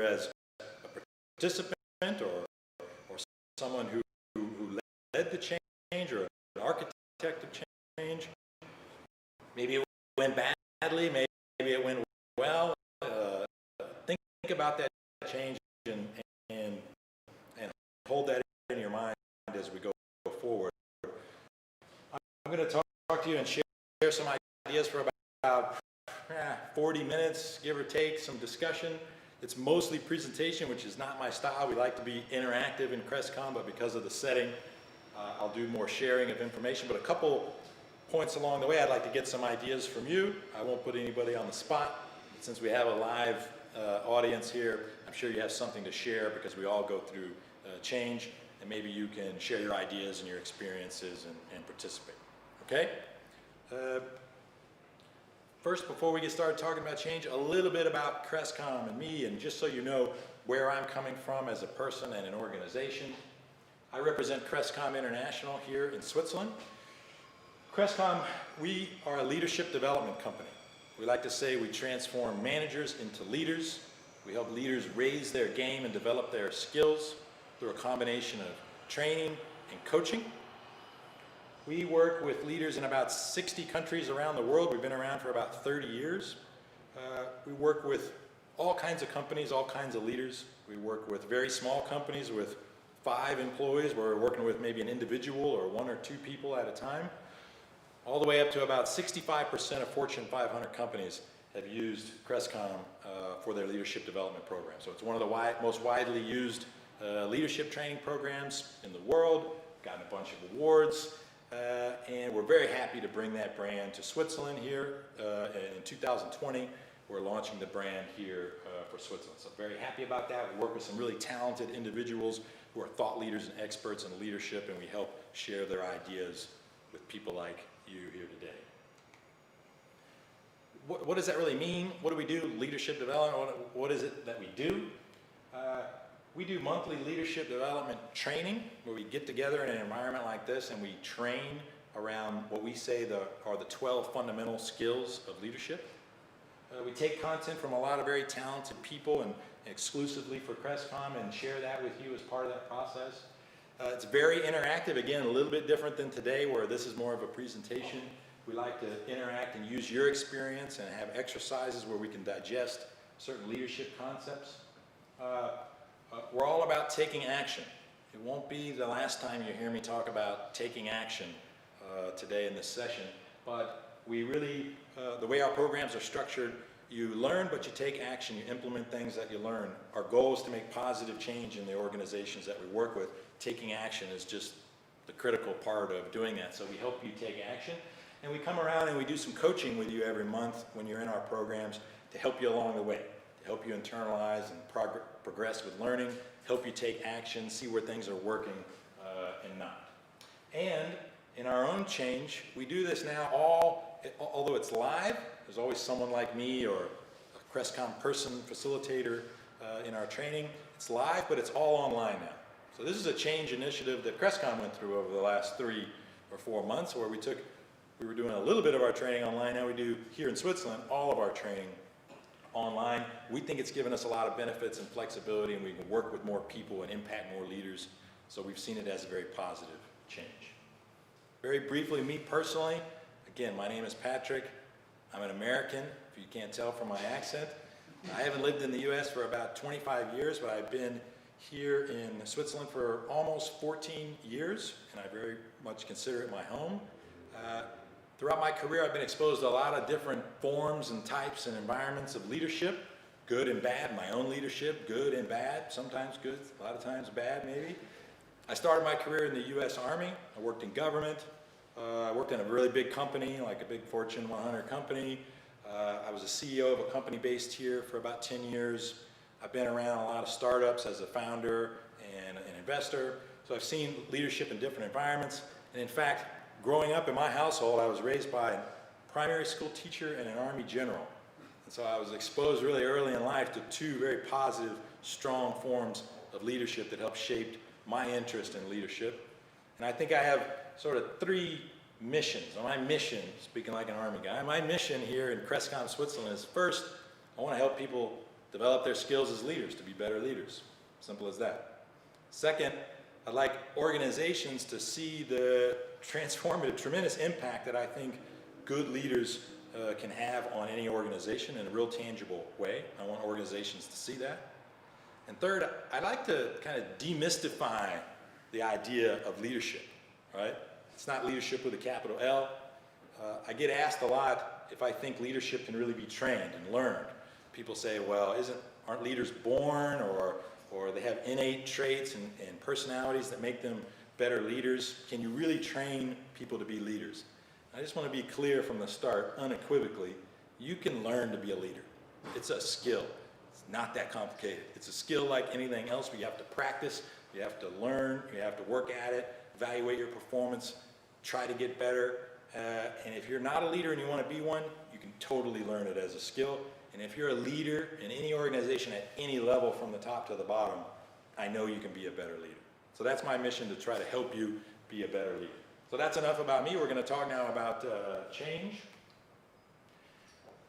as a participant or someone who led the change, or an architect of change. Maybe it went badly, maybe it went well. Think about that change and hold that in your mind as we go forward. I'm going to talk to you and share some ideas for about 40 minutes, give or take, some discussion. It's mostly presentation, which is not my style. We like to be interactive in Crestcom, but because of the setting, I'll do more sharing of information. But a couple points along the way, I'd like to get some ideas from you. I won't put anybody on the spot. Since we have a live audience here, I'm sure you have something to share because we all go through change, and maybe you can share your ideas and your experiences and participate. Okay? First, before we get started talking about change, a little bit about Crestcom and me, and just so you know where I'm coming from as a person and an organization. I represent Crestcom International here in Switzerland. Crestcom, we are a leadership development company. We like to say we transform managers into leaders. We help leaders raise their game and develop their skills through a combination of training and coaching. We work with leaders in about 60 countries around the world. We've been around for about 30 years. We work with all kinds of companies, all kinds of leaders. We work with very small companies with 5 employees where we're working with maybe an individual or 1 or 2 people at a time, all the way up to about 65% of Fortune 500 companies have used Crestcom for their leadership development program. So it's one of the most widely used leadership training programs in the world, gotten a bunch of awards. And we're very happy to bring that brand to Switzerland here. In 2020, we're launching the brand here for Switzerland. So very happy about that. We work with some really talented individuals who are thought leaders and experts in leadership, and we help share their ideas with people like you here today. What does that really mean? What do we do? Leadership development, what is it that we do? We do monthly leadership development training where we get together in an environment like this and we train around what we say are the 12 fundamental skills of leadership. We take content from a lot of very talented people and exclusively for Crestcom and share that with you as part of that process. It's very interactive, again, a little bit different than today where this is more of a presentation. We like to interact and use your experience and have exercises where we can digest certain leadership concepts. We're all about taking action. It won't be the last time you hear me talk about taking action today in this session, but we really, the way our programs are structured, you learn, but you take action, you implement things that you learn. Our goal is to make positive change in the organizations that we work with. Taking action is just the critical part of doing that, so we help you take action. And we come around and we do some coaching with you every month when you're in our programs to help you along the way, to help you internalize and progress with learning, help you take action, see where things are working and not. And in our own change, we do this now although it's live, there's always someone like me or a Crestcom person, facilitator in our training. It's live, but it's all online now. So this is a change initiative that Crestcom went through over the last 3 or 4 months where we were doing a little bit of our training online. Now we do here in Switzerland all of our training online. We think it's given us a lot of benefits and flexibility, and we can work with more people and impact more leaders. So we've seen it as a very positive change. Very briefly, me personally, again, my name is Patrick. I'm an American, if you can't tell from my accent. I haven't lived in the US for about 25 years, but I've been here in Switzerland for almost 14 years, and I very much consider it my home. Throughout my career, I've been exposed to a lot of different forms and types and environments of leadership, good and bad. My own leadership, good and bad, sometimes good, a lot of times bad maybe. I started my career in the US Army. I worked in government. I worked in a really big company, like a big Fortune 100 company. I was a CEO of a company based here for about 10 years. I've been around a lot of startups as a founder and an investor. So I've seen leadership in different environments. And in fact, growing up in my household, I was raised by a primary school teacher and an Army general. And so I was exposed really early in life to 2 very positive, strong forms of leadership that helped shape my interest in leadership. And I think I have sort of 3 missions. My mission, speaking like an Army guy, my mission here in Crestcom, Switzerland is first, I want to help people develop their skills as leaders to be better leaders. Simple as that. Second, I'd like organizations to see the transformative, tremendous impact that I think good leaders can have on any organization in a real tangible way. I want organizations to see that. And third, I'd like to kind of demystify the idea of leadership, right? It's not leadership with a capital L. I get asked a lot if I think leadership can really be trained and learned. People say, well, aren't leaders born, or they have innate traits and personalities that make them better leaders? Can you really train people to be leaders? I just want to be clear from the start, unequivocally, you can learn to be a leader. It's a skill. It's not that complicated. It's a skill like anything else, but you have to practice, you have to learn, you have to work at it, evaluate your performance, try to get better. And if you're not a leader and you want to be one, you can totally learn it as a skill. And if you're a leader in any organization at any level from the top to the bottom, I know you can be a better leader. So that's my mission, to try to help you be a better leader. So that's enough about me. We're going to talk now about change.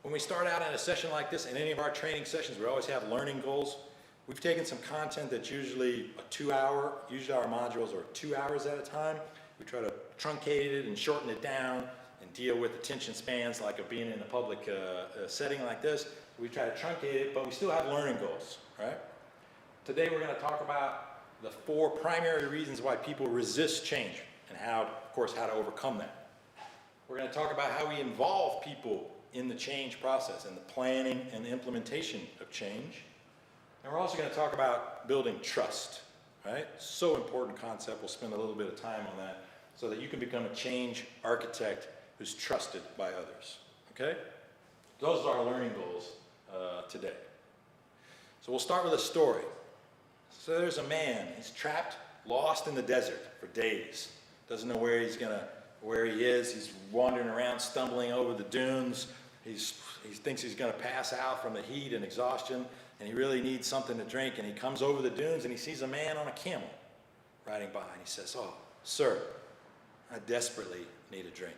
When we start out in a session like this, in any of our training sessions, we always have learning goals. We've taken some content that's usually a 2-hour, usually our modules are 2 hours at a time. We try to truncate it and shorten it down and deal with attention spans like of being in a public setting like this. We try to truncate it, but we still have learning goals, right? Today we're going to talk about the 4 primary reasons why people resist change and how, of course, how to overcome that. We're going to talk about how we involve people in the change process and the planning and the implementation of change. And we're also going to talk about building trust, right? So important concept. We'll spend a little bit of time on that so that you can become a change architect who's trusted by others, okay? Those are our learning goals today. So we'll start with a story. So there's a man, he's trapped, lost in the desert for days. Doesn't know where he is. He's wandering around, stumbling over the dunes. He thinks he's going to pass out from the heat and exhaustion, and he really needs something to drink. And he comes over the dunes and he sees a man on a camel riding by, and he says, "Oh, sir, I desperately need a drink."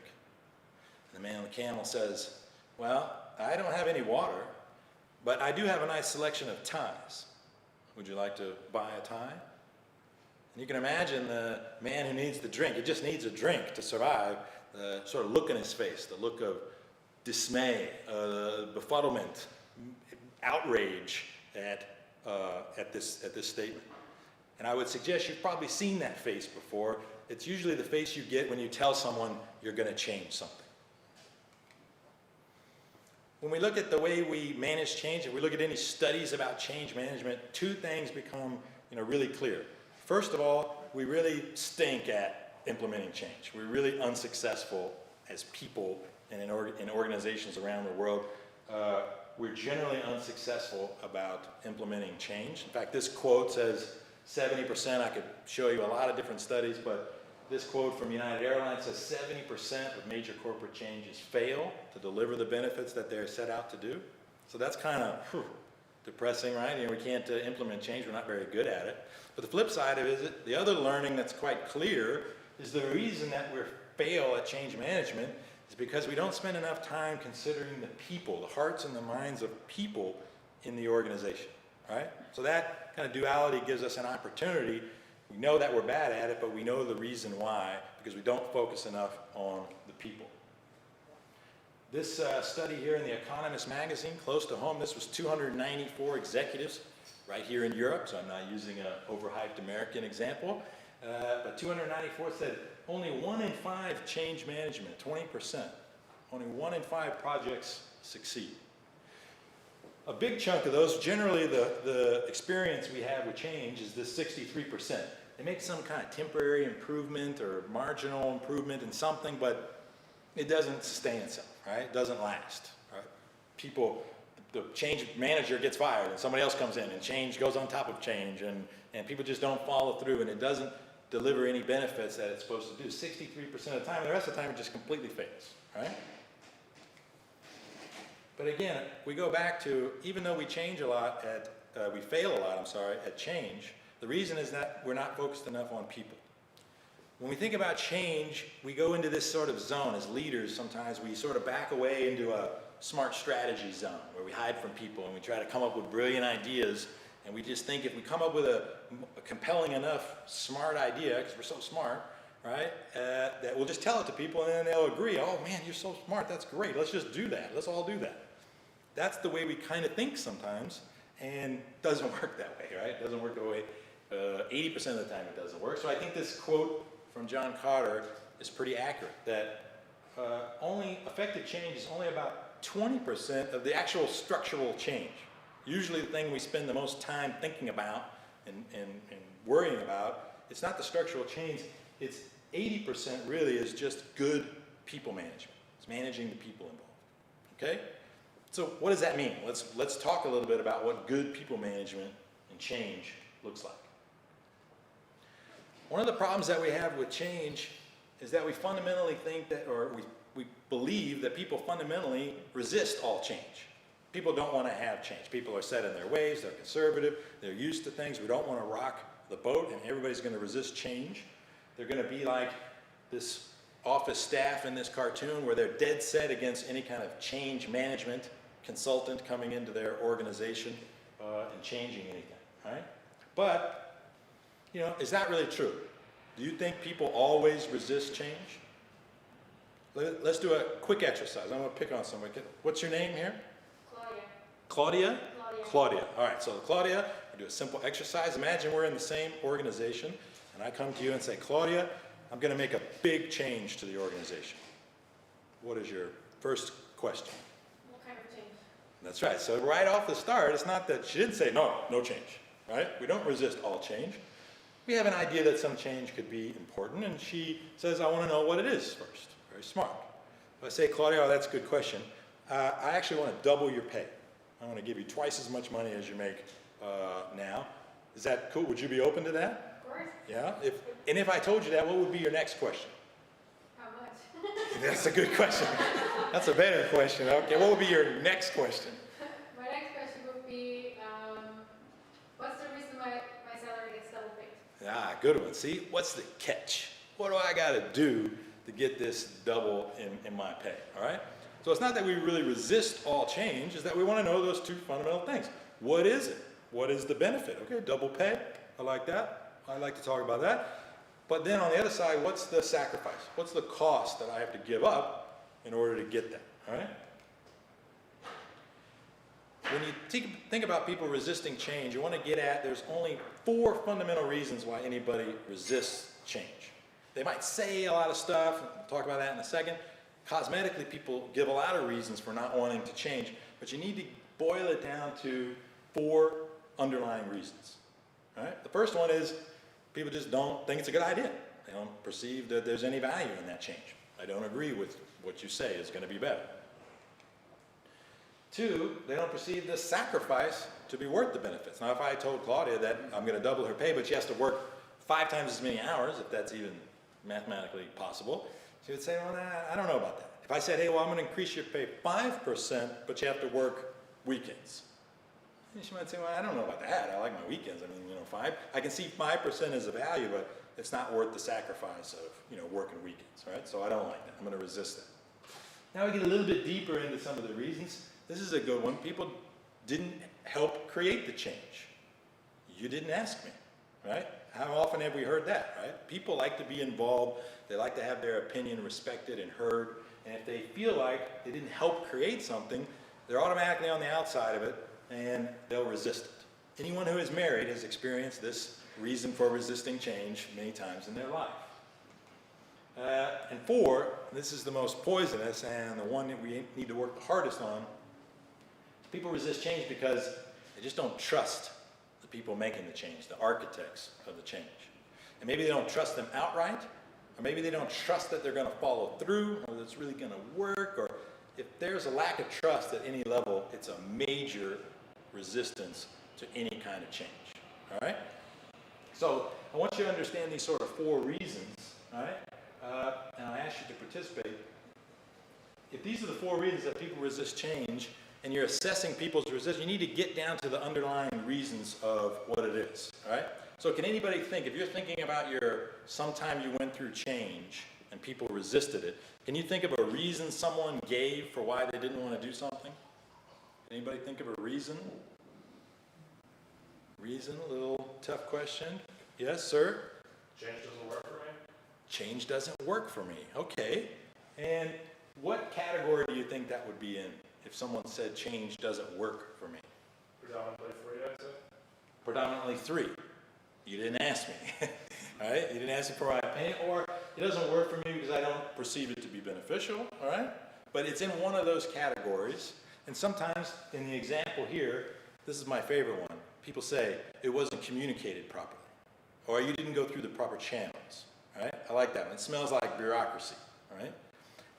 And the man on the camel says, "Well, I don't have any water, but I do have a nice selection of ties. Would you like to buy a tie?" And you can imagine the man who needs the drink, he just needs a drink to survive, the sort of look in his face, the look of dismay, befuddlement, outrage at this statement. And I would suggest you've probably seen that face before. It's usually the face you get when you tell someone you're going to change something. When we look at the way we manage change, if we look at any studies about change management, 2 things become really clear. First of all, we really stink at implementing change. We're really unsuccessful as people and in organizations around the world. We're generally unsuccessful about implementing change. In fact, this quote says 70%. I could show you a lot of different studies, but this quote from United Airlines says 70% of major corporate changes fail to deliver the benefits that they're set out to do. So that's kind of depressing, right? We can't implement change. We're not very good at it. But the flip side of it is the other learning that's quite clear is the reason that we fail at change management is because we don't spend enough time considering the people, the hearts and the minds of people in the organization, right? So that kind of duality gives us an opportunity. We know that we're bad at it, but we know the reason why, because we don't focus enough on the people. This study here in The Economist magazine, close to home, this was 294 executives right here in Europe, so I'm not using an overhyped American example, but 294 said only 1 in 5 change management, 20%, only 1 in 5 projects succeed. A big chunk of those, generally the experience we have with change is this 63%. They make some kind of temporary improvement or marginal improvement in something, but it doesn't sustain itself, right? It doesn't last, right? The change manager gets fired and somebody else comes in and change goes on top of change and people just don't follow through and it doesn't deliver any benefits that it's supposed to do 63% of the time, and the rest of the time it just completely fails, right? But again, we go back to, even though we change a lot we fail a lot, at change, the reason is that we're not focused enough on people. When we think about change, we go into this sort of zone as leaders. Sometimes we sort of back away into a smart strategy zone where we hide from people and we try to come up with brilliant ideas, and we just think if we come up with a compelling enough smart idea, because we're so smart, right, that we'll just tell it to people and then they'll agree, oh man, you're so smart, that's great, let's just do that, let's all do that. That's the way we kind of think sometimes, and it doesn't work that way, right? It doesn't work the way, 80% of the time it doesn't work. So I think this quote from John Carter is pretty accurate, that only effective change is only about 20% of the actual structural change. Usually the thing we spend the most time thinking about and worrying about, it's not the structural change, it's 80% really is just good people management. It's managing the people involved, okay? So what does that mean? Let's talk a little bit about what good people management and change looks like. One of the problems that we have with change is that we fundamentally think that, or we believe that people fundamentally resist all change. People don't want to have change. People are set in their ways, they're conservative, they're used to things. We don't want to rock the boat, and everybody's going to resist change. They're going to be like this office staff in this cartoon where they're dead set against any kind of change management consultant coming into their organization and changing anything, right? But, you know, is that really true? Do you think people always resist change? Let's do a quick exercise. I'm going to pick on somebody. What's your name here? Claudia. Claudia? Claudia. Claudia. All right, so Claudia, we do a simple exercise. Imagine we're in the same organization, and I come to you and say, Claudia, I'm going to make a big change to the organization. What is your first question? What kind of change? That's right. So right off the start, it's not that she didn't say, no change, right? We don't resist all change. We have an idea that some change could be important, and she says, I want to know what it is first. Very smart. If I say, Claudia, oh, that's a good question. I actually want to double your pay. I want to give you twice as much money as you make now. Is that cool? Would you be open to that? Of course. Yeah? If I told you that, what would be your next question? How much? That's a good question. That's a better question. Okay, what would be your next question? My next question would be, what's the reason why my salary gets double paid? Ah, good one. See, what's the catch? What do I got to do to get this double in my pay? All right? So it's not that we really resist all change, it's that we want to know those two fundamental things. What is it? What is the benefit? Okay, double pay. I like that. I like to talk about that. But then on the other side, what's the sacrifice? What's the cost that I have to give up in order to get that? All right? When you think about people resisting change, you want to get at there's only 4 fundamental reasons why anybody resists change. They might say a lot of stuff, we'll talk about that in a second. Cosmetically, people give a lot of reasons for not wanting to change, but you need to boil it down to 4 underlying reasons. All right? The first one is people just don't think it's a good idea. They don't perceive that there's any value in that change. I don't agree with what you say is going to be better. 2, they don't perceive the sacrifice to be worth the benefits. Now, if I told Claudia that I'm going to double her pay, but she has to work 5 times as many hours, if that's even mathematically possible, she would say, well, I don't know about that. If I said, hey, well, I'm going to increase your pay 5%, but you have to work weekends. And she might say, well, I don't know about that. I like my weekends. I mean, 5. I can see 5% as a value, but it's not worth the sacrifice of, working weekends, right? So I don't like that. I'm going to resist that. Now we get a little bit deeper into some of the reasons. This is a good one. People didn't help create the change. You didn't ask me, right? How often have we heard that, right? People like to be involved. They like to have their opinion respected and heard. And if they feel like they didn't help create something, they're automatically on the outside of it and they'll resist it. Anyone who is married has experienced this reason for resisting change many times in their life. And 4, this is the most poisonous and the one that we need to work the hardest on. People resist change because they just don't trust the people making the change, the architects of the change. And maybe they don't trust them outright, or maybe they don't trust that they're going to follow through, or that it's really going to work, or if there's a lack of trust at any level, it's a major resistance to any kind of change. All right? So I want you to understand these sort of 4 reasons, all right? And I ask you to participate. If these are the 4 reasons that people resist change, and you're assessing people's resistance, you need to get down to the underlying reasons of what it is, all right? So can anybody think, if you're thinking about sometime you went through change and people resisted it, can you think of a reason someone gave for why they didn't want to do something? Anybody think of a reason? Reason, a little tough question. Yes, sir? Change doesn't work for me. Change doesn't work for me. Okay. And what category do you think that would be in if someone said change doesn't work for me? Predominantly 3, I'd say. Predominantly 3. You didn't ask me. All right? You didn't ask me for my opinion, or it doesn't work for me because I don't perceive it to be beneficial. All right? But it's in one of those categories. And sometimes in the example here, this is my favorite one. People say it wasn't communicated properly, or you didn't go through the proper channels. All right? I like that one. It smells like bureaucracy. All right?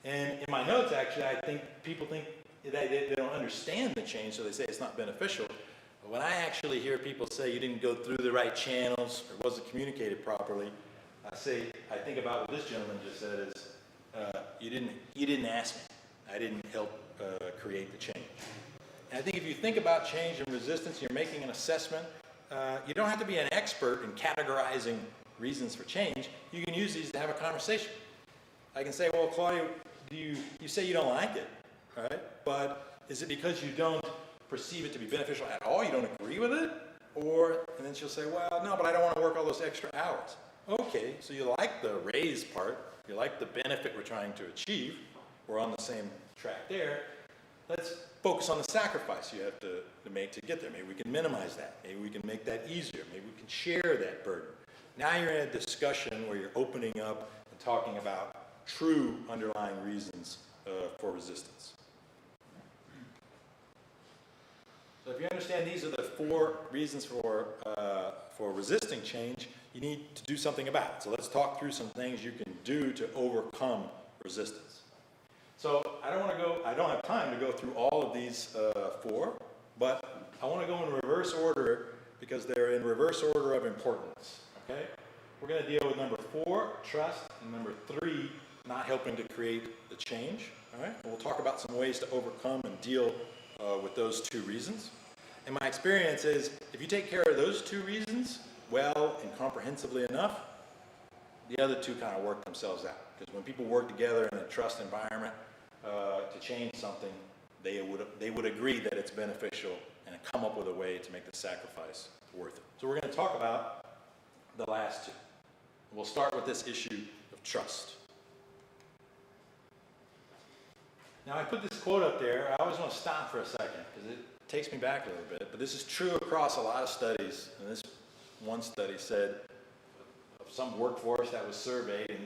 And in my notes, actually, I think people think that they don't understand the change, so they say it's not beneficial. But when I actually hear people say you didn't go through the right channels or wasn't communicated properly, I think about what this gentleman just said is, you didn't ask me. I didn't help create the change. And I think if you think about change and resistance, you're making an assessment. You don't have to be an expert in categorizing reasons for change. You can use these to have a conversation. I can say, well, Claudia, you say you don't like it, all right? But is it because you don't perceive it to be beneficial at all? You don't agree with it? And then she'll say, well, no, but I don't want to work all those extra hours. Okay, so you like the raise part. You like the benefit we're trying to achieve. We're on the same track there. Let's focus on the sacrifice you have to make to get there. Maybe we can minimize that. Maybe we can make that easier. Maybe we can share that burden. Now you're in a discussion where you're opening up and talking about true underlying reasons for resistance. So if you understand these are the 4 reasons for resisting change, you need to do something about it. So let's talk through some things you can do to overcome resistance. So I don't have time to go through all of these 4, but I want to go in reverse order because they're in reverse order of importance. Okay? We're going to deal with number 4, trust, and number 3, not helping to create the change. All right? And we'll talk about some ways to overcome and deal with those 2 reasons. And my experience is if you take care of those 2 reasons well and comprehensively enough, the other 2 kind of work themselves out. Because when people work together in a trust environment to change something, they would agree that it's beneficial and come up with a way to make the sacrifice worth it. So we're going to talk about the last 2. We'll start with this issue of trust. Now I put this quote up there. I always want to stop for a second because it takes me back a little bit. But this is true across a lot of studies. And this one study said of some workforce that was surveyed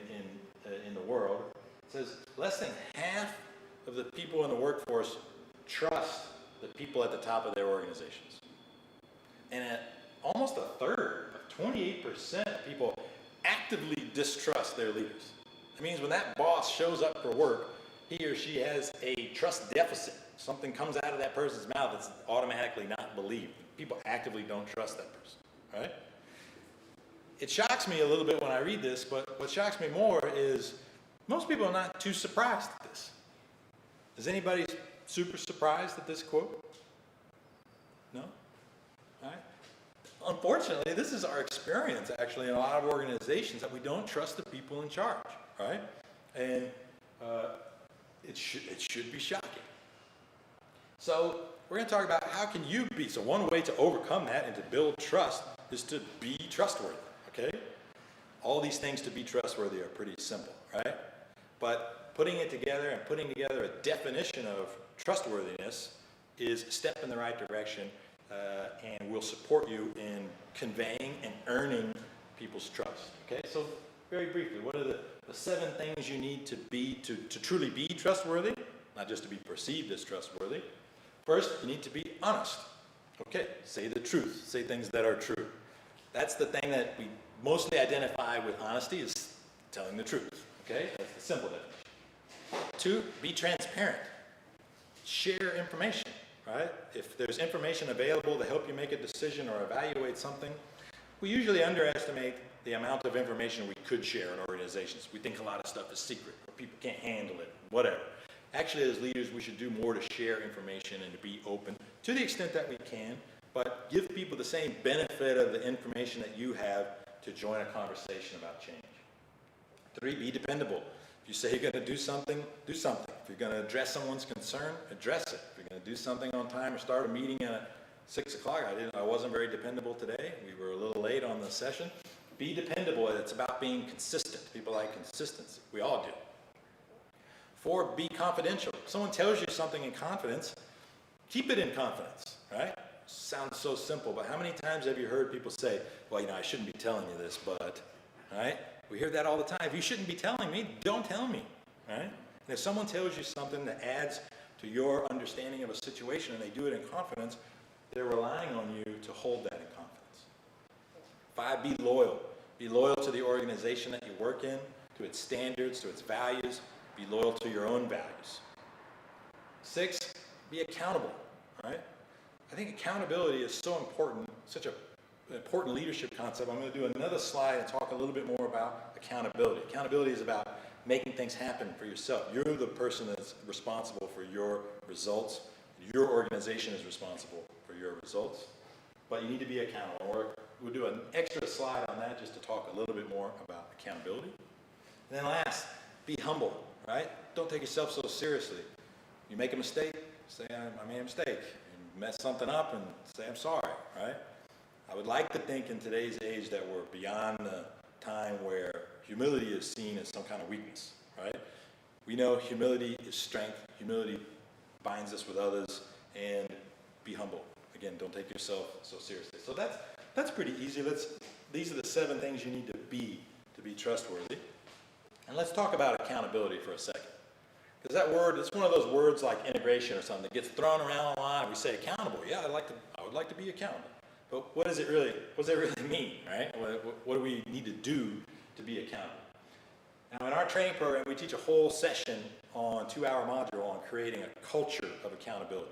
in the world, it says less than half of the people in the workforce trust the people at the top of their organizations. And at almost a third, 28% of people actively distrust their leaders. That means when that boss shows up for work, he or she has a trust deficit. Something comes out of that person's mouth that's automatically not believed. People actively don't trust that person, right? It shocks me a little bit when I read this, but what shocks me more is most people are not too surprised at this. Is anybody super surprised at this quote? No? All right. Unfortunately, this is our experience actually in a lot of organizations that we don't trust the people in charge, right? And it should be shocking. So we're going to talk about how can you be. So one way to overcome that and to build trust is to be trustworthy, okay? All these things to be trustworthy are pretty simple, right? But putting it together and putting together a definition of trustworthiness is a step in the right direction and will support you in conveying and earning people's trust, okay? So very briefly, what are the 7 things you need to be to truly be trustworthy, not just to be perceived as trustworthy? First, you need to be honest. Okay, say the truth. Say things that are true. That's the thing that we mostly identify with honesty is telling the truth. Okay, that's the simple definition. 2, be transparent. Share information, right? If there's information available to help you make a decision or evaluate something, we usually underestimate the amount of information we could share in organizations. We think a lot of stuff is secret, or people can't handle it, whatever. Actually, as leaders, we should do more to share information and to be open to the extent that we can, but give people the same benefit of the information that you have to join a conversation about change. 3, be dependable. If you say you're going to do something, do something. If you're going to address someone's concern, address it. If you're going do something on time or start a meeting at 6 o'clock. I wasn't very dependable today. We were a little late on the session. Be dependable. It's about being consistent. People like consistency. We all do. 4, be confidential. If someone tells you something in confidence, keep it in confidence, right? Sounds so simple, but how many times have you heard people say, well, I shouldn't be telling you this, but, right? We hear that all the time. If you shouldn't be telling me, don't tell me, right? And if someone tells you something that adds to your understanding of a situation and they do it in confidence, they're relying on you to hold that in confidence. 5, be loyal. Be loyal to the organization that you work in, to its standards, to its values. Be loyal to your own values. 6, be accountable, right? I think accountability is so important, such an important leadership concept. I'm going to do another slide and talk a little bit more about accountability. Accountability is about making things happen for yourself. You're the person that's responsible for your results. Your organization is responsible for your results, but you need to be accountable. We'll do an extra slide on that just to talk a little bit more about accountability. And then last, be humble, right? Don't take yourself so seriously. You make a mistake, say, I made a mistake. You mess something up and say, I'm sorry, right? I would like to think in today's age that we're beyond the time where humility is seen as some kind of weakness, right? We know humility is strength. Humility binds us with others, and be humble. Again, don't take yourself so seriously. So that's pretty easy. These are the 7 things you need to be trustworthy. And let's talk about accountability for a second. Because that word, it's one of those words like integration or something that gets thrown around a lot. We say accountable. Yeah, I would like to be accountable. But what does it really mean, right? What do we need to do to be accountable? Now, in our training program, we teach a whole session on 2-hour module on creating a culture of accountability.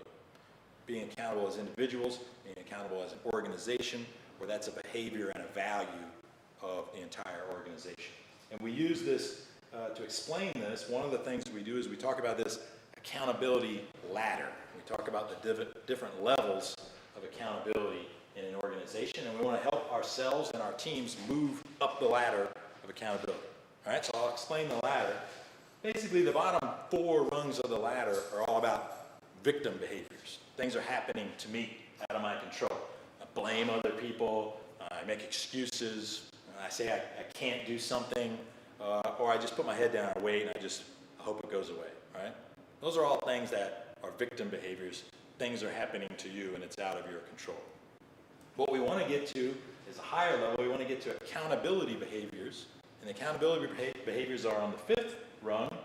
Being accountable as individuals, being accountable as an organization, where that's a behavior and a value of the entire organization. And we use this to explain this. One of the things we do is we talk about this accountability ladder. We talk about the different levels of accountability in an organization, and we want to help ourselves and our teams move up the ladder of accountability. All right, so I'll explain the ladder. Basically, the bottom 4 rungs of the ladder are all about victim behaviors. Things are happening to me out of my control. I blame other people, I make excuses, I say I can't do something, or I just put my head down and wait and I hope it goes away, right? Those are all things that are victim behaviors. Things are happening to you and it's out of your control. What we want to get to is a higher level. We want to get to accountability behaviors. And the accountability behaviors are on the 5th rung.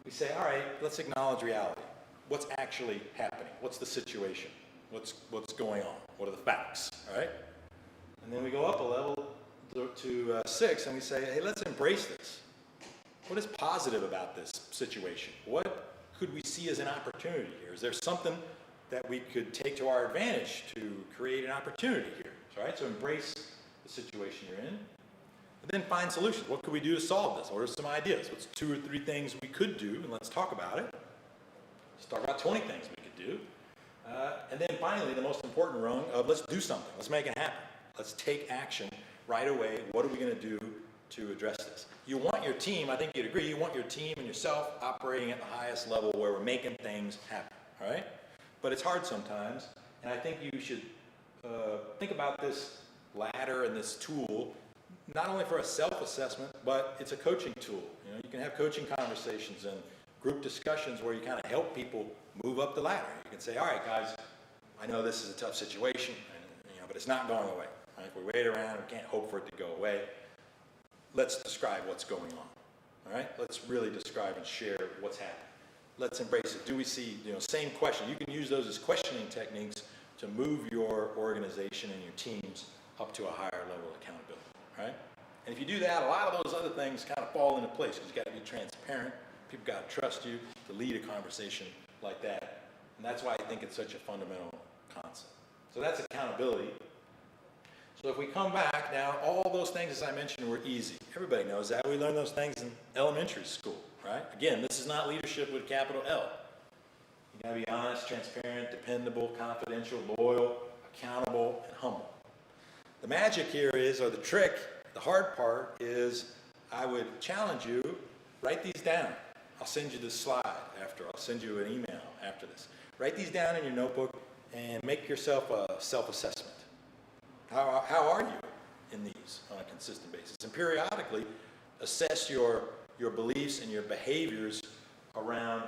We say, all right, let's acknowledge reality. What's actually happening? What's the situation? What's going on? What are the facts? All right? And then we go up a level to 6 and we say, hey, let's embrace this. What is positive about this situation? What could we see as an opportunity here? Is there something that we could take to our advantage to create an opportunity here? Right? So embrace the situation you're in. And then find solutions. What could we do to solve this? What are some ideas? What's 2 or 3 things we could do? And let's talk about it. Let's talk about 20 things we could do. And then finally, the most important rung of let's do something. Let's make it happen. Let's take action right away. What are we going to do to address this? You want your team, I think you'd agree, you want your team and yourself operating at the highest level where we're making things happen, right? But it's hard sometimes, and I think you should think about this ladder and this tool not only for a self-assessment, but it's a coaching tool. You can have coaching conversations and group discussions where you kind of help people move up the ladder. You can say, all right, guys, I know this is a tough situation, but it's not going away. Right? If we wait around, we can't hope for it to go away. Let's describe what's going on. All right? Let's really describe and share what's happening. Let's embrace it. Do we see, same question. You can use those as questioning techniques to move your organization and your teams up to a higher level of accountability. Right? And if you do that, a lot of those other things kind of fall into place because you've got to be transparent. People got to trust you to lead a conversation like that. And that's why I think it's such a fundamental concept. So that's accountability. So if we come back now, all those things, as I mentioned, were easy. Everybody knows that. We learned those things in elementary school, right? Again, this is not leadership with a capital L. You got to be honest, transparent, dependable, confidential, loyal, accountable, and humble. The magic here is, or the trick, the hard part is, I would challenge you, write these down. I'll send you this slide after. I'll send you an email after this. Write these down in your notebook and make yourself a self-assessment. How are you in these on a consistent basis? And periodically assess your beliefs and your behaviors around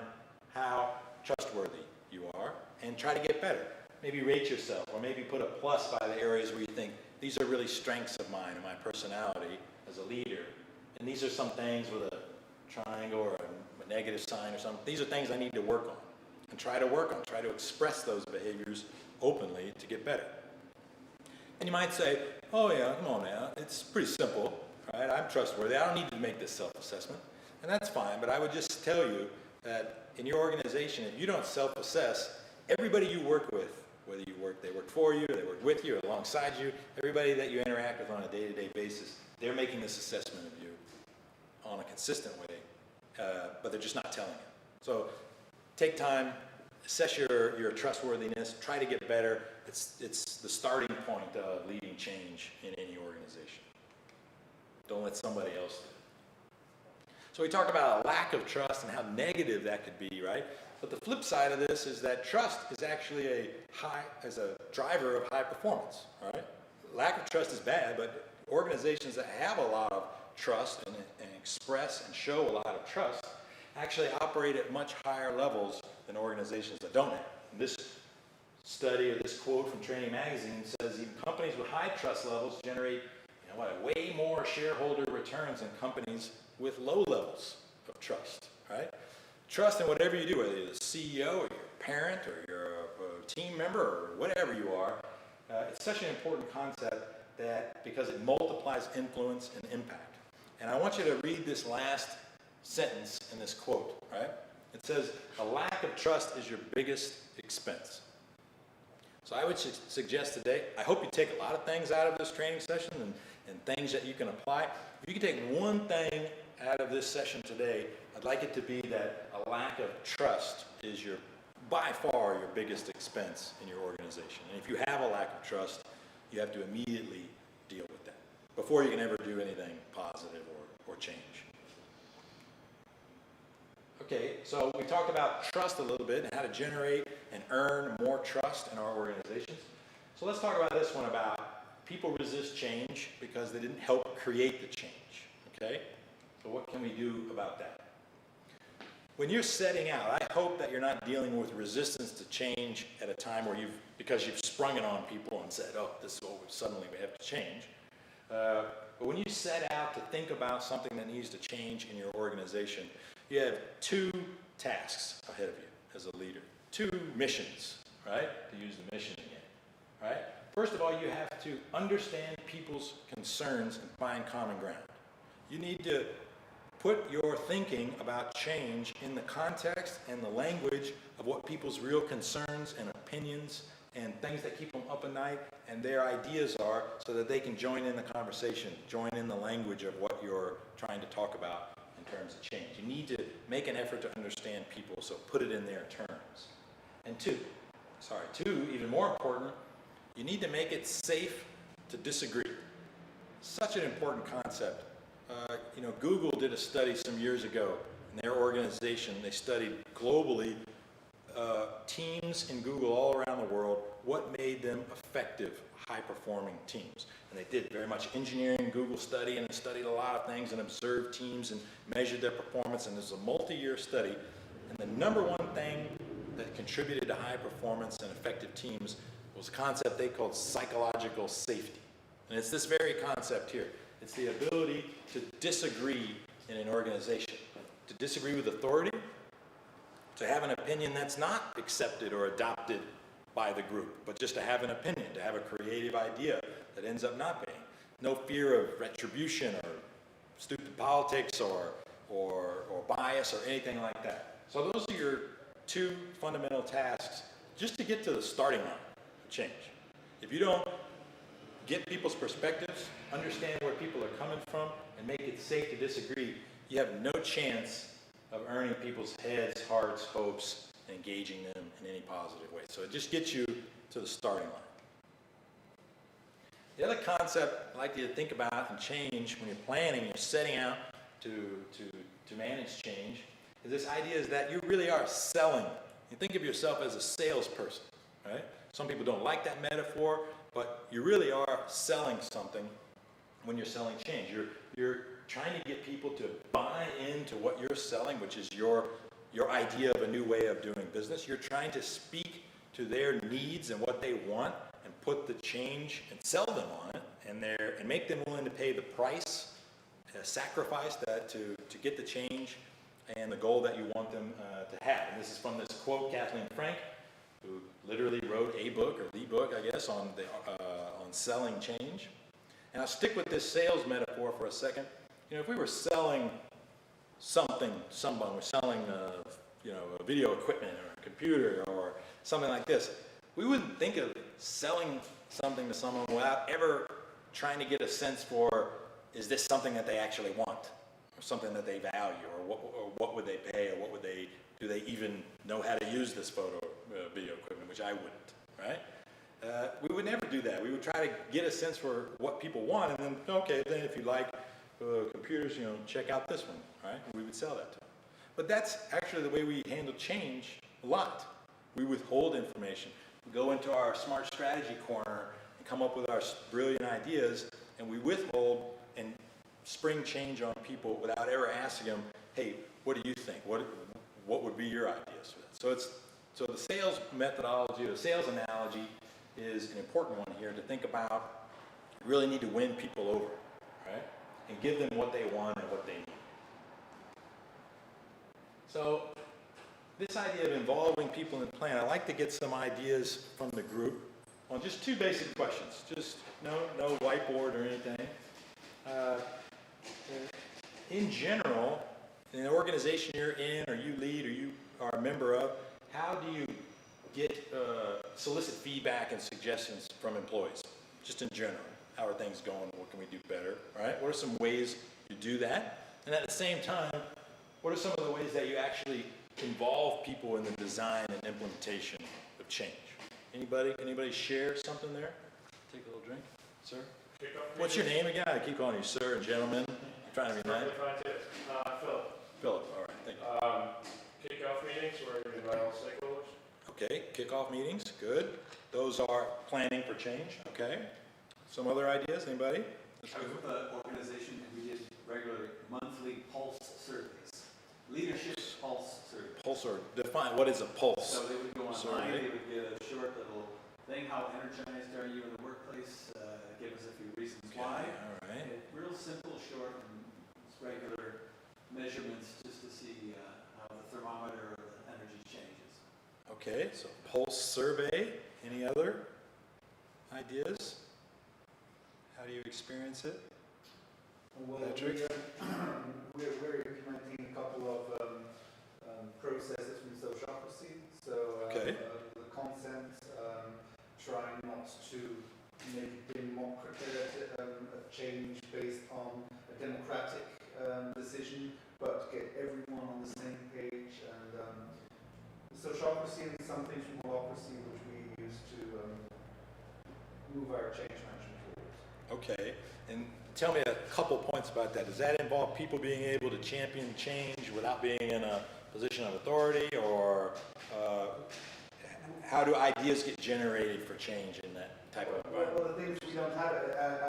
how trustworthy you are and try to get better. Maybe rate yourself, or maybe put a plus by the areas where you think these are really strengths of mine and my personality as a leader. And these are some things with a triangle or a negative sign or something. These are things I need to work on and try to express those behaviors openly to get better. And you might say, oh yeah, come on now, it's pretty simple, right? I'm trustworthy, I don't need to make this self-assessment. And that's fine, but I would just tell you that in your organization, if you don't self-assess, everybody you work with, whether they work for you, they work with you, or alongside you, everybody that you interact with on a day-to-day basis, they're making this assessment of you on a consistent way, but they're just not telling you. So take time, assess your trustworthiness, try to get better. It's the starting point of leading change in any organization. Don't let somebody else do it. So we talked about a lack of trust and how negative that could be, right? But the flip side of this is that trust is actually a driver of high performance, right? Lack of trust is bad, but organizations that have a lot of trust and express and show a lot of trust actually operate at much higher levels than organizations that don't have. And this study, or this quote from Training Magazine, says even companies with high trust levels generate way more shareholder returns than companies with low levels of trust, right? Trust in whatever you do, whether you're the CEO or your parent or you're a team member or whatever you are, it's such an important concept because it multiplies influence and impact. And I want you to read this last sentence in this quote, right? It says, a lack of trust is your biggest expense. So I would suggest today, I hope you take a lot of things out of this training session and things that you can apply. If you can take one thing out of this session today, I'd like it to be that a lack of trust is by far your biggest expense in your organization. And if you have a lack of trust, you have to immediately deal with that before you can ever do anything positive or change. Okay, so we talked about trust a little bit and how to generate and earn more trust in our organizations. So let's talk about this one about people resist change because they didn't help create the change, okay? So what can we do about that? When you're setting out, I hope that you're not dealing with resistance to change at a time where because you've sprung it on people and said, oh, this is what suddenly we have to change. But when you set out to think about something that needs to change in your organization, you have two tasks ahead of you as a leader. Two missions, right? To use the mission again, right? First of all, you have to understand people's concerns and find common ground. You need to put your thinking about change in the context and the language of what people's real concerns and opinions and things that keep them up at night and their ideas are, so that they can join in the conversation, join in the language of what you're trying to talk about in terms of change. You need to make an effort to understand people, so put it in their terms. And two, even more important, you need to make it safe to disagree. Such an important concept. Google did a study some years ago. In their organization, they studied globally teams in Google all around the world, what made them effective, high-performing teams. And they did very much engineering Google study, and studied a lot of things and observed teams and measured their performance. And this is a multi-year study. And the number one thing that contributed to high performance and effective teams was a concept they called psychological safety. And it's this very concept here. It's the ability to disagree in an organization, to disagree with authority, to have an opinion that's not accepted or adopted by the group, but just to have an opinion, to have a creative idea that ends up not being. No fear of retribution or stupid politics or bias or anything like that. So those are your two fundamental tasks just to get to the starting line of change. If you don't get people's perspectives, understand where people are coming from, and make it safe to disagree, you have no chance of earning people's heads, hearts, hopes, and engaging them in any positive way. So it just gets you to the starting line. The other concept I'd like you to think about and change when you're planning, you're setting out to manage change, is this idea is that you really are selling You think of yourself as a salesperson, right? Some people don't like that metaphor, but you really are selling something when you're selling change. You're trying to get people to buy into what you're selling, which is your idea of a new way of doing business. You're trying to speak to their needs and what they want and put the change and sell them on it and make them willing to pay the price, sacrifice that to get the change and the goal that you want them to have. And this is from this quote, Kathleen Frank, who literally wrote a book, or the book, I guess, on selling change. And I'll stick with this sales metaphor for a second. You know, if we were selling something, we're selling, a video equipment or a computer or something like this, we wouldn't think of selling something to someone without ever trying to get a sense for, is this something that they actually want, or something that they value, or what would they pay, or do they even know how to use this video equipment, which I wouldn't, right? We would never do that. We would try to get a sense for what people want, and then, okay, then if you like computers, check out this one, right? We would sell that to them. But that's actually the way we handle change a lot. We withhold information. We go into our smart strategy corner and come up with our brilliant ideas, and we withhold and spring change on people without ever asking them, hey, what do you think? What would be your ideas for that? So the sales methodology, or the sales analogy, is an important one here to think about. You really need to win people over, right? And give them what they want and what they need. So this idea of involving people in the plan, I like to get some ideas from the group on just two basic questions. Just no whiteboard or anything. In general, in the organization you're in, or you lead, or you are a member of, how do you get solicit feedback and suggestions from employees? Just in general, how are things going? What can we do better? Right? What are some ways you do that? And at the same time, what are some of the ways that you actually involve people in the design and implementation of change? Anybody share something there? Take a little drink, sir. What's your name again? I keep calling you sir and gentlemen. I'm trying to be nice. Philip. Philip, all right, thank you. Kickoff meetings where you invite all stakeholders. Okay, kickoff meetings, good. Those are planning for change, okay. Some other ideas, anybody? I was with an organization and we did regular monthly pulse surveys. Leadership pulse surveys. Pulse, or define, what is a pulse? So they would go online, Survey. they would get a short little thing, how energized are you in the workplace, give us a few reasons Okay, why. all right. Real simple, short, and regular measurements just to see how the thermometer or the energy changes. Okay, so pulse survey. Any other ideas? How do you experience it? Well, Patrick? we're implementing a couple of processes from sociocracy. So Okay. the consent, trying not to make it democratic, a change based on a democratic decision, but get everyone on the same page. And sociocracy and some things from holacracy, which we use to move our change management forward. Okay, and tell me a couple points about that. Does that involve people being able to champion change without being in a position of authority, or how do ideas get generated for change in that type of environment? Well, the thing is, we don't have,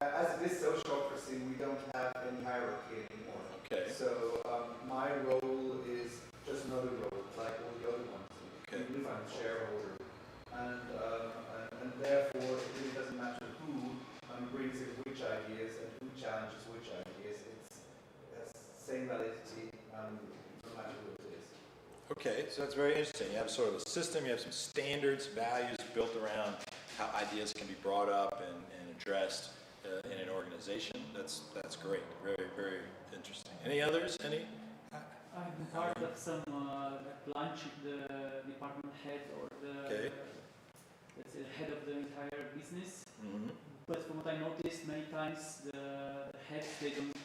as it is sociocracy, we don't have any hierarchy anymore. Okay. So my role is just another role, like all the other ones. Okay. Even if I'm a shareholder. And therefore, it really doesn't matter who brings in which ideas and who challenges which ideas. It's same validity no matter who it is. Okay, so that's very interesting. You have sort of a system, you have some standards, values built around how ideas can be brought up and addressed in an organization. That's great. Very, very interesting. Any others? Any? I've been part of some lunch with the department head or the let's say head of the entire business. Mm-hmm. But from what I noticed, many times the heads, they don't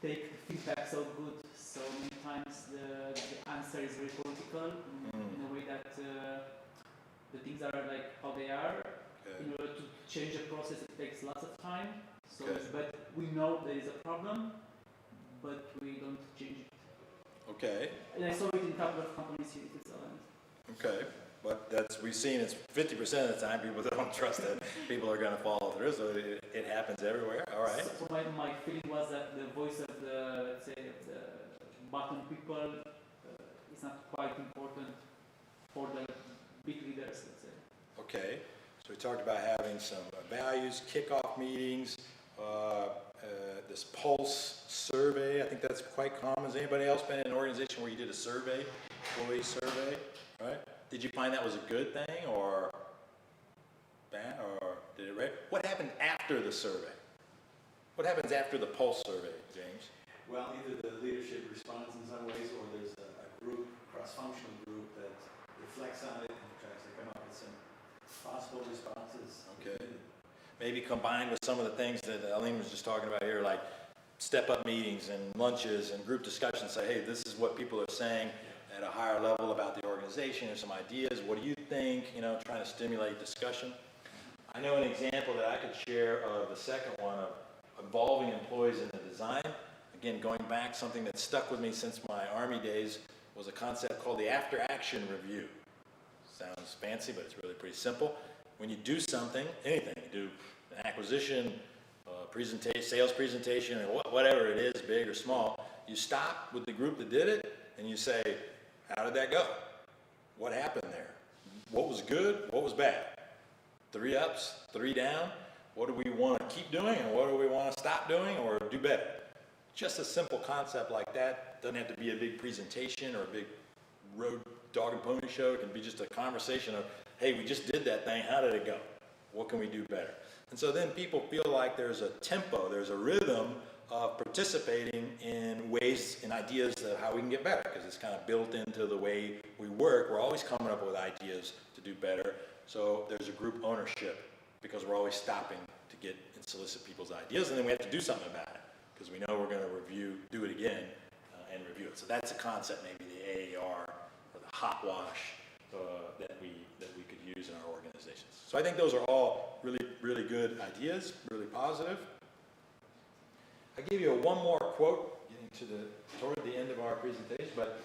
take the feedback so good. So many times the answer is very political in a way that the things are like how they are. Okay. In order to change a process, it takes lots of time. So Okay. but we know there is a problem, but we don't change it. Okay. And I saw it in a couple of companies here in Switzerland. Okay, but we've seen it's 50% of the time people don't trust that people are gonna follow through, so it happens everywhere, all right? So my feeling was that the voice of the, let's say, of the bottom people is not quite important for the big leaders, let's say. Okay, so we talked about having some values, kickoff meetings, this pulse survey. I think that's quite common. Has anybody else been in an organization where you did a survey, employee survey, right? Did you find that was a good thing or bad, or did it? What happened after the survey? What happens after the pulse survey, James? Well, either the leadership responds in some ways, or there's a group, cross-functional group that reflects on it and tries to come up with some possible responses. Okay. Maybe combined with some of the things that Aline was just talking about here, like step-up meetings and lunches and group discussions, say, hey, this is what people are saying at a higher level about the organization. Here's some ideas. What do you think? You know, trying to stimulate discussion. I know an example that I could share of the second one of involving employees in the design. Again, going back, something that stuck with me since my Army days was a concept called the after-action review. Sounds fancy, but it's really pretty simple. When you do something, anything, you do an acquisition, presentation, sales presentation, or whatever it is, big or small, you stop with the group that did it and you say, how did that go? What happened there? What was good? What was bad? 3 ups, 3 down. What do we want to keep doing and what do we want to stop doing or do better? Just a simple concept like that. Doesn't have to be a big presentation or a big road dog and pony show. It can be just a conversation of, hey, we just did that thing. How did it go? What can we do better? And so then people feel like there's a tempo, there's a rhythm of participating in ways and ideas of how we can get better, because it's kind of built into the way we work. We're always coming up with ideas to do better. So there's a group ownership because we're always stopping to get and solicit people's ideas, and then we have to do something about it because we know we're going to do it again and review it. So that's a concept, maybe the AAR or the hot wash that we could use in our organizations. So I think those are all really, really good ideas, really positive. I gave you one more quote, getting toward the end of our presentation, but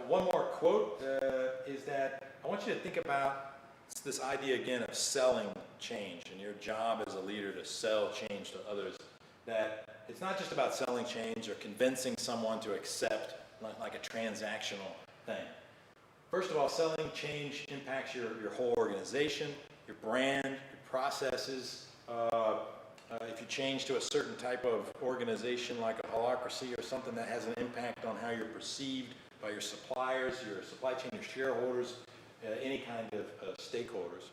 one more quote is that I want you to think about this idea again of selling change and your job as a leader to sell change to others. That it's not just about selling change or convincing someone to accept like a transactional thing. First of all, selling change impacts your whole organization, your brand, your processes. If you change to a certain type of organization like a holacracy or something that has an impact on how you're perceived by your suppliers, your supply chain, your shareholders, any kind of stakeholders.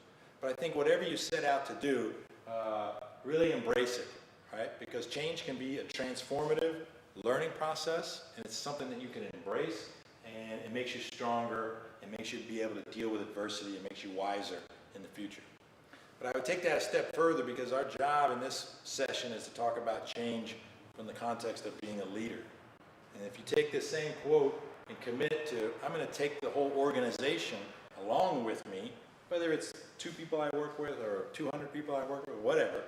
But I think whatever you set out to do, really embrace it, right? Because change can be a transformative learning process, and it's something that you can embrace, and it makes you stronger, it makes you be able to deal with adversity, it makes you wiser in the future. But I would take that a step further, because our job in this session is to talk about change from the context of being a leader. And if you take this same quote and commit to, I'm going to take the whole organization along with me, whether it's 2 people I work with or 200 people I work with, whatever,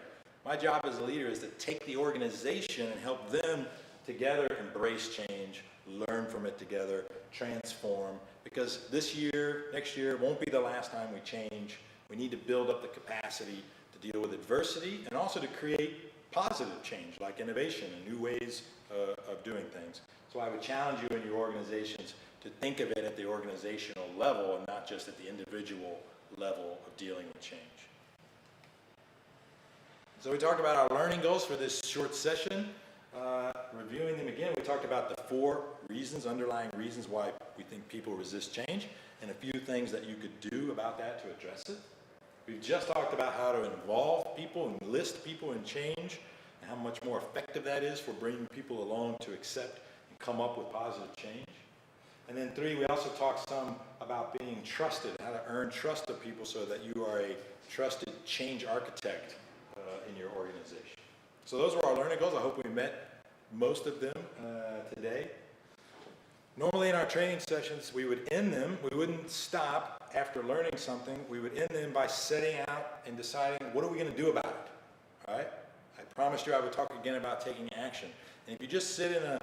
my job as a leader is to take the organization and help them together embrace change, learn from it together, transform, because this year, next year, won't be the last time we change. We need to build up the capacity to deal with adversity and also to create positive change, like innovation and new ways of doing things. So I would challenge you in your organizations to think of it at the organizational level and not just at the individual level of dealing with change. So we talked about our learning goals for this short session. Reviewing them again, we talked about the 4 reasons, underlying reasons why we think people resist change, and a few things that you could do about that to address it. We've just talked about how to involve people, enlist people in change, and how much more effective that is for bringing people along to accept and come up with positive change. And then 3, we also talked some about being trusted, how to earn trust of people so that you are a trusted change architect in your organization. So those were our learning goals. I hope we met most of them today. Normally in our training sessions, we would end them. We wouldn't stop after learning something. We would end them by setting out and deciding, what are we going to do about it? All right? I promised you I would talk again about taking action. And if you just sit in a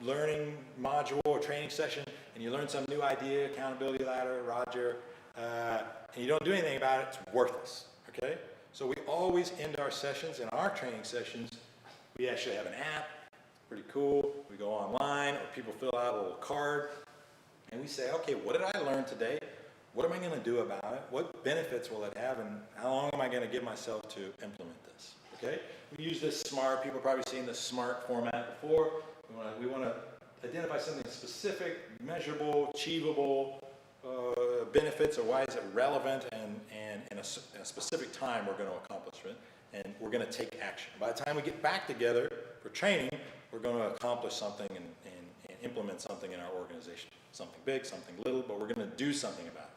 learning module or training session and you learn some new idea, accountability ladder, Roger, and you don't do anything about it, it's worthless, okay? So we always end our sessions, in our training sessions, we actually have an app, pretty cool. We go online, or people fill out a little card, and we say, okay, what did I learn today? What am I going to do about it? What benefits will it have, and how long am I going to give myself to implement this? Okay? We use this SMART. People have probably seen the SMART format before. We want to identify something specific, measurable, achievable, benefits, or why is it relevant, and in a specific time we're going to accomplish it, and we're going to take action. By the time we get back together for training, we're going to accomplish something and implement something in our organization. Something big, something little, but we're going to do something about it.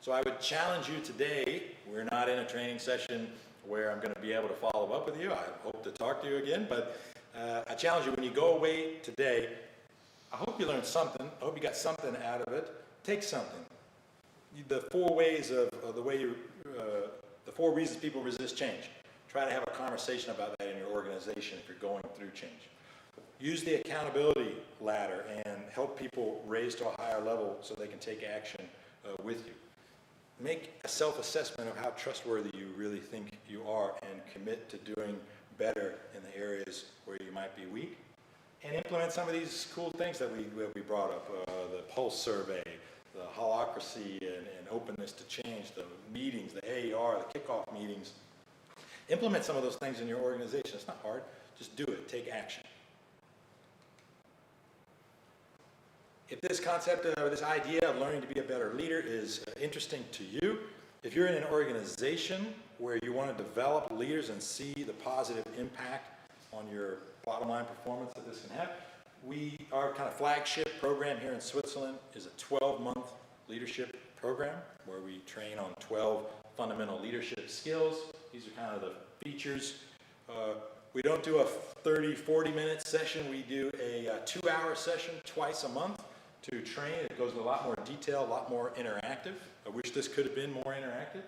So I would challenge you today, we're not in a training session where I'm going to be able to follow up with you. I hope to talk to you again, but I challenge you, when you go away today, I hope you learned something. I hope you got something out of it. Take something. The 4 ways of the way you, the 4 reasons people resist change. Try to have a conversation about that in your organization if you're going through change. Use the accountability ladder and help people raise to a higher level so they can take action with you. Make a self-assessment of how trustworthy you really think you are and commit to doing better in the areas where you might be weak. And implement some of these cool things that we brought up, the pulse survey, the holacracy and openness to change, the meetings, the AER, the kickoff meetings. Implement some of those things in your organization. It's not hard. Just do it. Take action. If this concept or this idea of learning to be a better leader is interesting to you, if you're in an organization where you want to develop leaders and see the positive impact on your bottom line performance that this can have, our kind of flagship program here in Switzerland is a 12-month leadership program where we train on 12 fundamental leadership skills. These are kind of the features. We don't do a 30, 40-minute session. We do a 2-hour session twice a month to train. It goes into a lot more detail, a lot more interactive. I wish this could have been more interactive.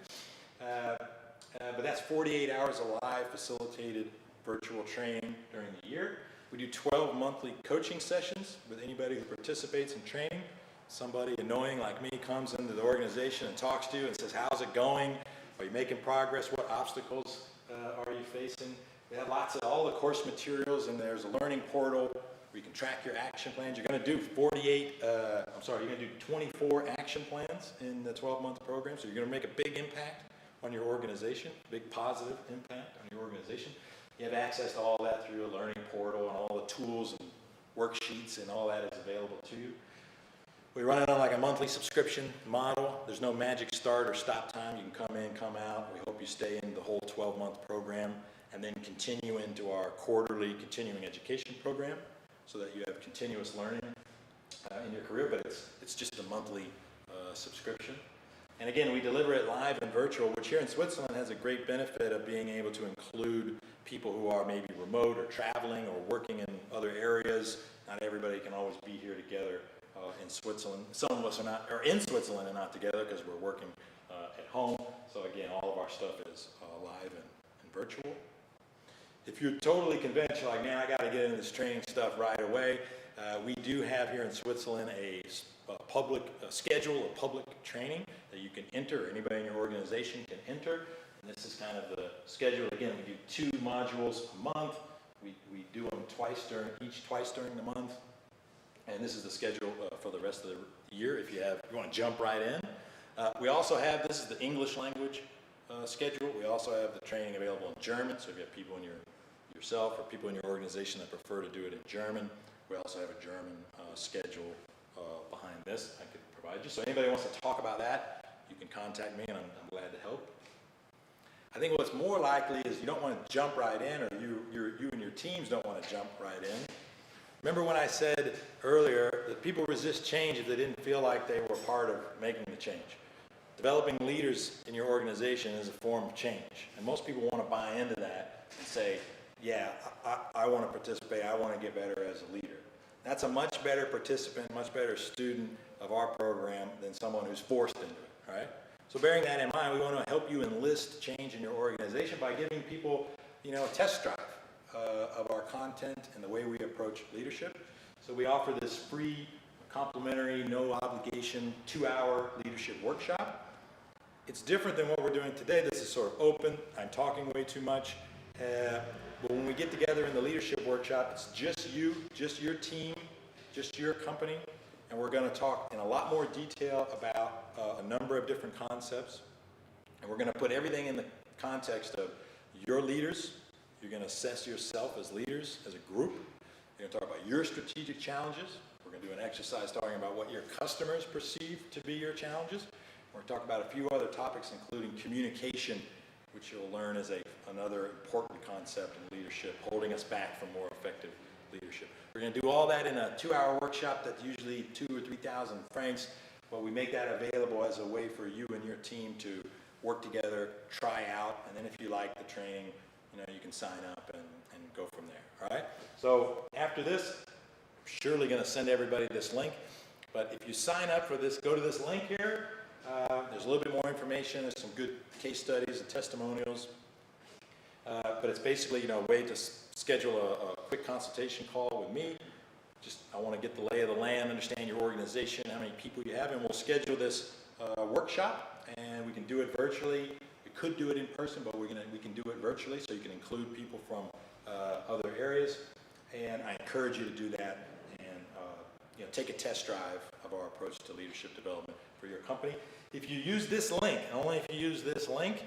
But that's 48 hours of live facilitated virtual training during the year. We do 12 monthly coaching sessions with anybody who participates in training. Somebody annoying like me comes into the organization and talks to you and says, how's it going? Are you making progress? What obstacles are you facing? We have lots of all the course materials, and there's a learning portal where you can track your action plans. You're going to do you're going to do 24 action plans in the 12-month program, so you're going to make a big impact on your organization, big positive impact on your organization. You have access to all that through a learning portal, and all the tools and worksheets and all that is available to you. We run it on like a monthly subscription model. There's no magic start or stop time. You can come in, come out. We hope you stay in the whole 12-month program and then continue into our quarterly continuing education program so that you have continuous learning in your career, but it's just a monthly subscription. And again, we deliver it live and virtual, which here in Switzerland has a great benefit of being able to include people who are maybe remote or traveling or working in other areas. Not everybody can always be here together in Switzerland. Some of us are in Switzerland and not together because we're working at home. So again, all of our stuff is live and virtual. If you're totally convinced, you're like, man, I got to get into this training stuff right away, we do have here in Switzerland a schedule of public training that you can enter. Anybody in your organization can enter. And this is kind of the schedule. Again, we do 2 modules a month. We do them twice during the month. And this is the schedule for the rest of the year if you want to jump right in. We also have, this is the English language schedule. We also have the training available in German. So if you have people in yourself or people in your organization that prefer to do it in German, we also have a German schedule behind this I could provide you. So anybody wants to talk about that, you can contact me and I'm glad to help. I think what's more likely is you don't want to jump right in, or you and your teams don't want to jump right in. Remember when I said earlier that people resist change if they didn't feel like they were part of making the change. Developing leaders in your organization is a form of change. And most people want to buy into that and say, yeah, I want to participate, I want to get better as a leader. That's a much better participant, much better student of our program than someone who's forced into it, right? So bearing that in mind, we want to help you enlist change in your organization by giving people, a test drive of our content and the way we approach leadership. So we offer this free, complimentary, no obligation, 2-hour leadership workshop. It's different than what we're doing today. This is sort of open. I'm talking way too much. But when we get together in the leadership workshop, it's just you, just your team, just your company, and we're going to talk in a lot more detail about a number of different concepts. And we're going to put everything in the context of your leaders. You're going to assess yourself as leaders, as a group. You're going to talk about your strategic challenges. We're going to do an exercise talking about what your customers perceive to be your challenges. We're going to talk about a few other topics, including communication, which you'll learn is another important concept in leadership, holding us back from more effective leadership. We're going to do all that in a 2-hour workshop that's usually 2,000 or 3,000 francs, but we make that available as a way for you and your team to work together, try out, and then if you like the training, you can sign up and go from there, all right? So after this, I'm surely going to send everybody this link, but if you sign up for this, go to this link here. There's a little bit more information. There's some good case studies and testimonials. But it's basically, a way to schedule a quick consultation call with me. I want to get the lay of the land, understand your organization, how many people you have, and we'll schedule this workshop, and we can do it virtually. We could do it in person, but we can do it virtually, so you can include people from other areas. And I encourage you to do that and take a test drive of our approach to leadership development for your company. If you use this link, only if you use this link,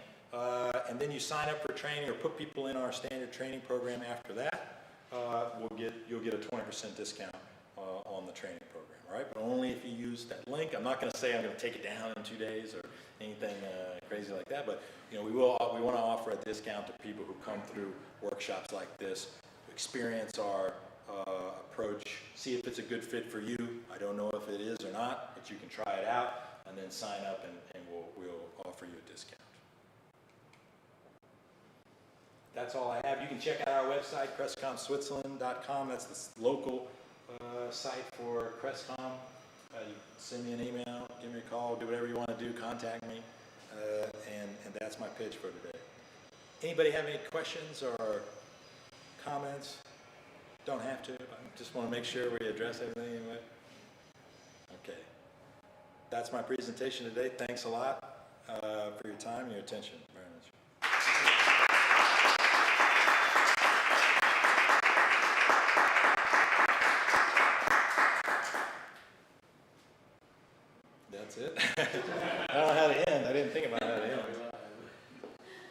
and then you sign up for training or put people in our standard training program after that, you'll get a 20% discount on the training program, all right? But only if you use that link. I'm not going to say I'm going to take it down in 2 days or anything crazy like that, but we want to offer a discount to people who come through workshops like this, experience our approach, see if it's a good fit for you. I don't know if it is or not, but you can try it out and then sign up, and we'll offer you a discount. That's all I have. You can check out our website, crestcomswitzerland.com. That's the local site for Crestcom. You send me an email, give me a call, do whatever you want to do, contact me, and that's my pitch for today. Anybody have any questions or comments? Don't have to. I just want to make sure we address everything anyway. Okay. That's my presentation today. Thanks a lot for your time and your attention.